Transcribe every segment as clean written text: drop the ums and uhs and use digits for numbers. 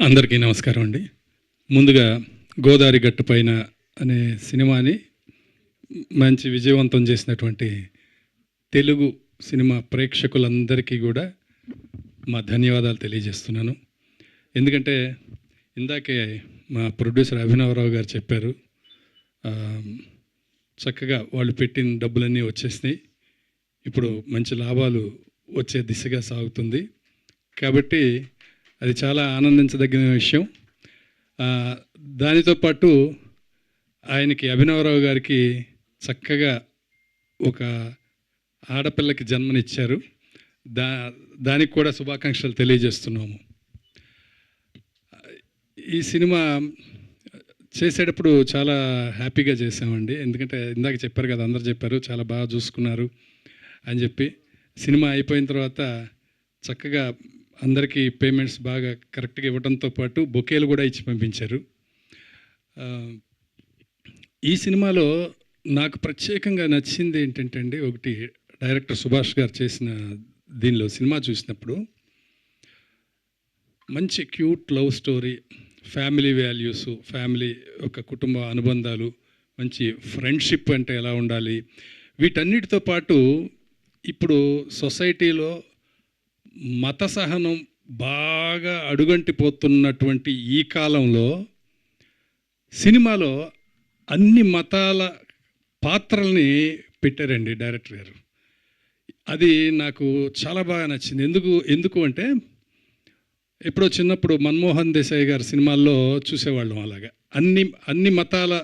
అందరికీ నమస్కారం అండి. ముందుగా గోదావరి గట్టు పైన అనే సినిమాని మంచి విజయవంతం చేసినటువంటి తెలుగు సినిమా ప్రేక్షకులందరికీ కూడా మా ధన్యవాదాలు తెలియజేస్తున్నాను. ఎందుకంటే ఇందాకే మా ప్రొడ్యూసర్ అభినవరావు గారు చెప్పారు, చక్కగా వాళ్ళు పెట్టిన డబ్బులన్నీ వచ్చేసినాయి, ఇప్పుడు మంచి లాభాలు వచ్చే దిశగా సాగుతుంది. కాబట్టి అది చాలా ఆనందించదగిన విషయం. దానితో పాటు ఆయనకి అభినవరావు గారికి చక్కగా ఒక ఆడపిల్లకి జన్మనిచ్చారు. దానికి కూడా శుభాకాంక్షలు తెలియజేస్తున్నాము. ఈ సినిమా చేసేటప్పుడు చాలా హ్యాపీగా చేసామండి. ఎందుకంటే ఇందాక చెప్పారు కదా, అందరు చెప్పారు చాలా బాగా చూసుకున్నారు అని చెప్పి. సినిమా అయిపోయిన తర్వాత చక్కగా అందరికీ పేమెంట్స్ బాగా కరెక్ట్గా ఇవ్వడంతో పాటు బొకేలు కూడా ఇచ్చి పంపించారు. ఈ సినిమాలో నాకు ప్రత్యేకంగా నచ్చింది ఏంటంటే అండి, ఒకటి డైరెక్టర్ సుభాష్ గారు చేసిన దీనిలో సినిమా చూసినప్పుడు మంచి cute love story, family values, family ఒక కుటుంబ అనుబంధాలు, మంచి ఫ్రెండ్షిప్ అంటే ఎలా ఉండాలి, వీటన్నిటితో పాటు ఇప్పుడు సొసైటీలో మత సహనం బాగా అడుగంటిపోతున్నటువంటి ఈ కాలంలో సినిమాలో అన్ని మతాల పాత్రల్ని పెట్టారండి డైరెక్టర్ గారు. అది నాకు చాలా బాగా నచ్చింది. ఎందుకు అంటే ఎప్పుడో చిన్నప్పుడు మన్మోహన్ దేశాయ్ గారి సినిమాల్లో చూసేవాళ్ళం, అలాగా అన్ని మతాల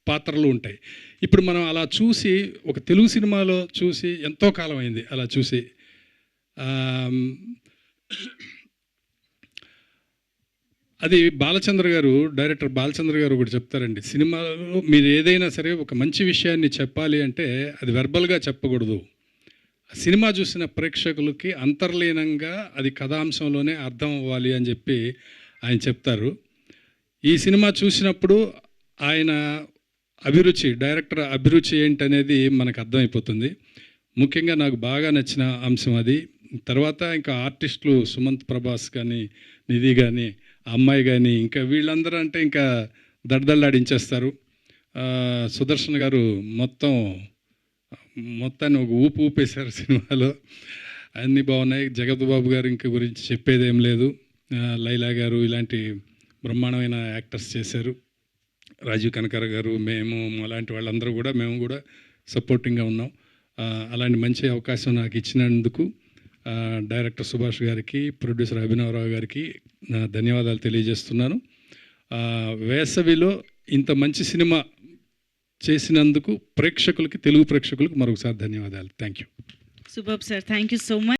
పాత్రలు ఉంటాయి. ఇప్పుడు మనం అలా చూసి ఒక తెలుగు సినిమాలో చూసి ఎంతో కాలం అయింది అలా చూసి. అది బాలచంద్ర గారు, డైరెక్టర్ బాలచంద్ర గారు ఒకటి చెప్తారండి, సినిమాలో మీరు ఏదైనా సరే ఒక మంచి విషయాన్ని చెప్పాలి అంటే అది వెర్బల్గా చెప్పకూడదు, సినిమా చూసిన ప్రేక్షకులకి అంతర్లీనంగా అది కథాంశంలోనే అర్థం అవ్వాలి అని చెప్పి ఆయన చెప్తారు. ఈ సినిమా చూసినప్పుడు ఆయన అభిరుచి, డైరెక్టర్ అభిరుచి ఏంటనేది మనకు అర్థమైపోతుంది. ముఖ్యంగా నాకు బాగా నచ్చిన అంశం అది. తర్వాత ఇంకా ఆర్టిస్టులు సుమంత్ ప్రభాస్ కానీ, నిధి కానీ, అమ్మాయి కానీ, ఇంకా వీళ్ళందరూ అంటే ఇంకా దడదళ్ళాడించేస్తారు. సుదర్శన్ గారు మొత్తాన్ని ఒక ఊపేశారు సినిమాలో. అన్నీ బాగున్నాయి. జగత్ బాబు గారు ఇంక గురించి చెప్పేదేం లేదు. లైలా గారు ఇలాంటి బ్రహ్మాండమైన యాక్టర్స్ చేశారు. రాజీవ్ కనకర గారు, మేము అలాంటి వాళ్ళందరూ కూడా మేము కూడా సపోర్టింగ్గా ఉన్నాం. అలాంటి మంచి అవకాశం నాకు ఇచ్చినందుకు డైరెక్టర్ సుభాష్ గారికి, ప్రొడ్యూసర్ అభినవరావు గారికి నా ధన్యవాదాలు తెలియజేస్తున్నాను. వేసవిలో ఇంత మంచి సినిమా చేసినందుకు తెలుగు ప్రేక్షకులకి మరొకసారి ధన్యవాదాలు. Thank you. Super sir, thank you so much.